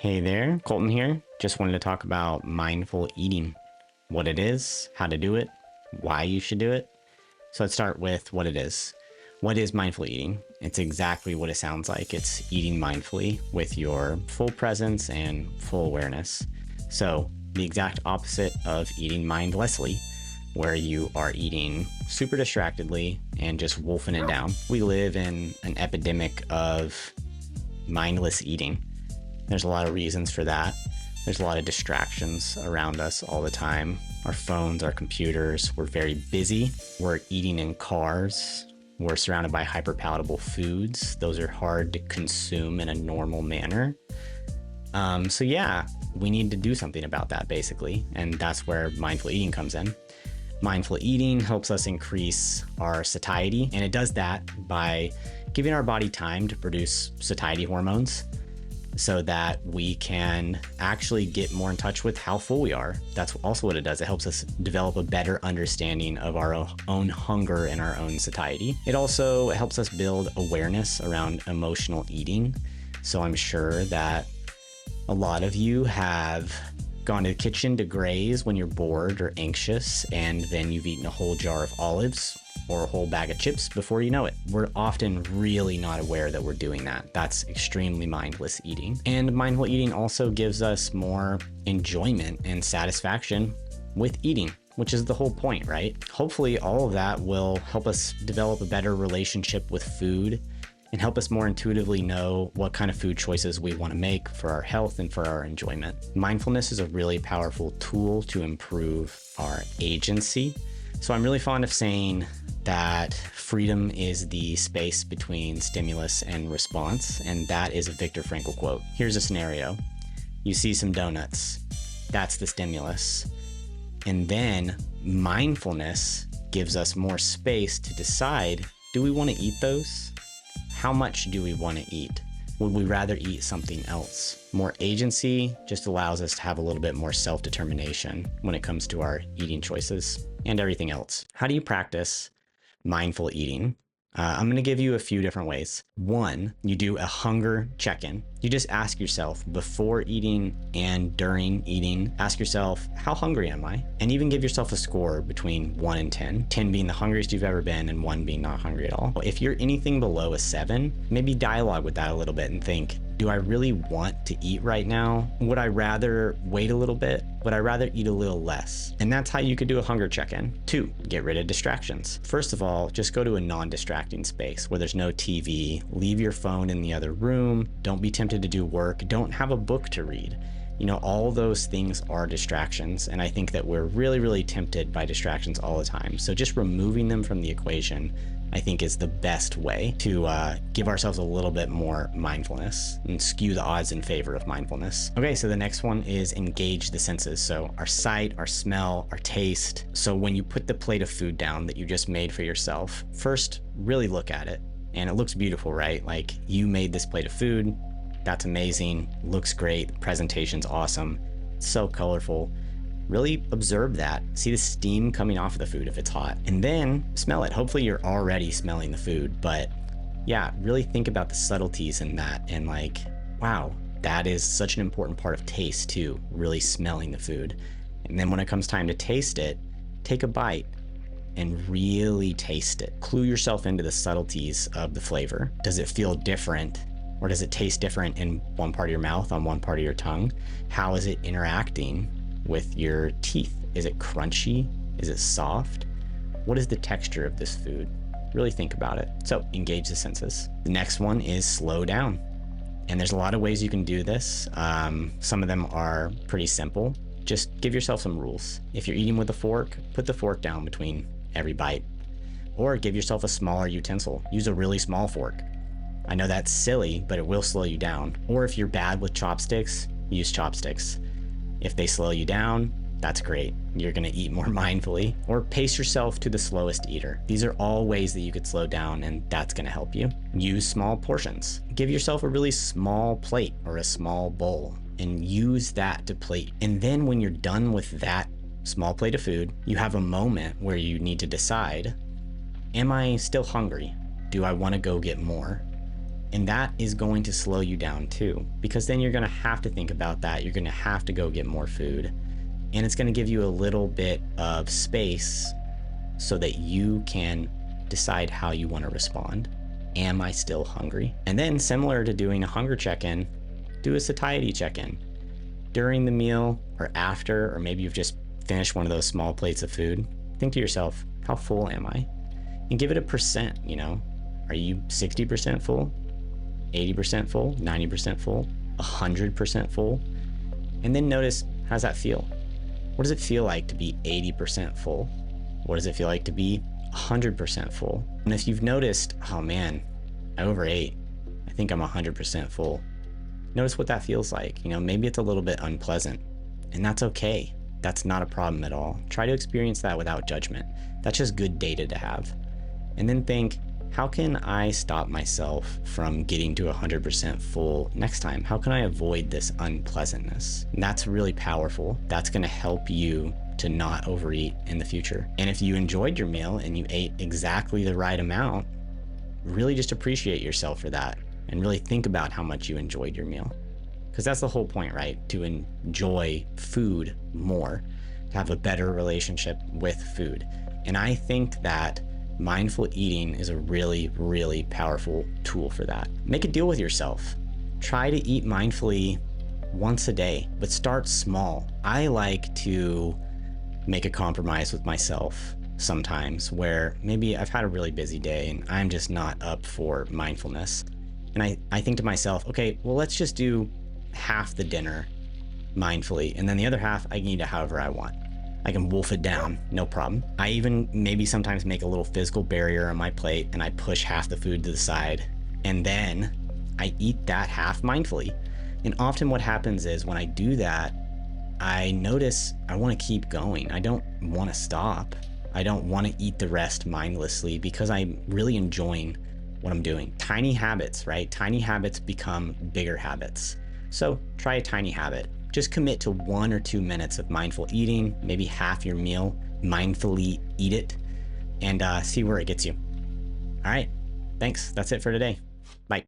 Hey there, Colton here. Just wanted to talk about mindful eating, what it is, how to do it, why you should do it. So let's start with what it is. What is mindful eating? It's exactly what it sounds like. It's eating mindfully with your full presence and full awareness. So the exact opposite of eating mindlessly, where you are eating super distractedly and just wolfing it down. We live in an epidemic of mindless eating. There's a lot of reasons for that. There's a lot of distractions around us all the time. Our phones, our computers, we're very busy. We're eating in cars. We're surrounded by hyperpalatable foods. Those are hard to consume in a normal manner. So yeah, we need to do something about that basically. And that's where mindful eating comes in. Mindful eating helps us increase our satiety. And it does that by giving our body time to produce satiety hormones, so that we can actually get more in touch with how full we are. That's also what it does. It helps us develop a better understanding of our own hunger and our own satiety. It also helps us build awareness around emotional eating. So I'm sure that a lot of you have gone to the kitchen to graze when you're bored or anxious, and then you've eaten a whole jar of olives or a whole bag of chips before you know it. We're often really not aware that we're doing that. That's extremely mindless eating. And mindful eating also gives us more enjoyment and satisfaction with eating, which is the whole point, right? Hopefully all of that will help us develop a better relationship with food and help us more intuitively know what kind of food choices we want to make for our health and for our enjoyment. Mindfulness is a really powerful tool to improve our agency. So I'm really fond of saying that freedom is the space between stimulus and response, and that is a Viktor Frankl quote. Here's a scenario. You see some donuts. That's the stimulus. And then mindfulness gives us more space to decide, do we want to eat those? How much do we want to eat? Would we rather eat something else? More agency just allows us to have a little bit more self-determination when it comes to our eating choices and everything else. How do you practice mindful eating? I'm going to give you a few different ways. One, you do a hunger check-in. You just ask yourself before eating and during eating, ask yourself, how hungry am I? And even give yourself a score between 1 and 10, 10 being the hungriest you've ever been and 1 being not hungry at all. If you're anything below a 7, maybe dialogue with that a little bit and think, do I really want to eat right now? Would I rather wait a little bit? Would I rather eat a little less? And that's how you could do a hunger check-in. 2, get rid of distractions. First of all, just go to a non-distracting space where there's no TV. Leave your phone in the other room. Don't be tempted to do work. Don't have a book to read. You know, all those things are distractions. And I think that we're really, really tempted by distractions all the time. So just removing them from the equation, I think, is the best way to give ourselves a little bit more mindfulness and skew the odds in favor of mindfulness. Okay, so the next one is engage the senses. So our sight, our smell, our taste. So when you put the plate of food down that you just made for yourself, first really look at it. And it looks beautiful, right? Like, you made this plate of food. That's amazing. Looks great. The presentation's awesome. It's so colorful. Really observe that. See the steam coming off of the food if it's hot, and then smell it. Hopefully you're already smelling the food, but yeah, really think about the subtleties in that, and like, wow, that is such an important part of taste too, really smelling the food. And then when it comes time to taste it, take a bite and really taste it. Clue yourself into the subtleties of the flavor. Does it feel different? Or does it taste different in one part of your mouth, on one part of your tongue? How is it interacting with your teeth? Is it crunchy? Is it soft? What is the texture of this food? Really think about it. So engage the senses. The next one is slow down. And there's a lot of ways you can do this. Some of them are pretty simple. Just give yourself some rules. If you're eating with a fork, put the fork down between every bite. Or give yourself a smaller utensil. Use a really small fork. I know that's silly, but it will slow you down. Or if you're bad with chopsticks, use chopsticks. If they slow you down, that's great. You're gonna eat more mindfully. Or pace yourself to the slowest eater. These are all ways that you could slow down, and that's gonna help you. Use small portions. Give yourself a really small plate or a small bowl and use that to plate. And then when you're done with that small plate of food, you have a moment where you need to decide, am I still hungry? Do I wanna go get more? And that is going to slow you down too, because then you're going to have to think about that. You're going to have to go get more food. And it's going to give you a little bit of space so that you can decide how you want to respond. Am I still hungry? And then, similar to doing a hunger check-in, do a satiety check-in. During the meal or after, or maybe you've just finished one of those small plates of food, think to yourself, how full am I? And give it a percent, you know? Are you 60% full? 80% full? 90% full? 100% full? And then notice, how's that feel? What does it feel like to be 80% full? What does it feel like to be 100% full? And if you've noticed, oh man, I overate, I think I'm 100% full. Notice what that feels like. You know, maybe it's a little bit unpleasant, and that's okay. That's not a problem at all. Try to experience that without judgment. That's just good data to have. And then think, how can I stop myself from getting to 100% full next time? How can I avoid this unpleasantness? And that's really powerful. That's going to help you to not overeat in the future. And if you enjoyed your meal and you ate exactly the right amount, really just appreciate yourself for that and really think about how much you enjoyed your meal. Because that's the whole point, right? To enjoy food more, to have a better relationship with food. And I think that mindful eating is a really, really powerful tool for that. Make a deal with yourself. Try to eat mindfully once a day, but start small. I like to make a compromise with myself sometimes where maybe I've had a really busy day and I'm just not up for mindfulness. And I think to myself, okay, well, let's just do half the dinner mindfully, and then the other half I can eat it however I want. I can wolf it down, no problem. I even maybe sometimes make a little physical barrier on my plate and I push half the food to the side, and then I eat that half mindfully. And often what happens is when I do that, I notice I want to keep going. I don't want to stop. I don't want to eat the rest mindlessly because I'm really enjoying what I'm doing. Tiny habits, right? Tiny habits become bigger habits. So try a tiny habit. Just commit to 1 or 2 minutes of mindful eating, maybe half your meal, mindfully eat it, and see where it gets you. All right, thanks. That's it for today. Bye.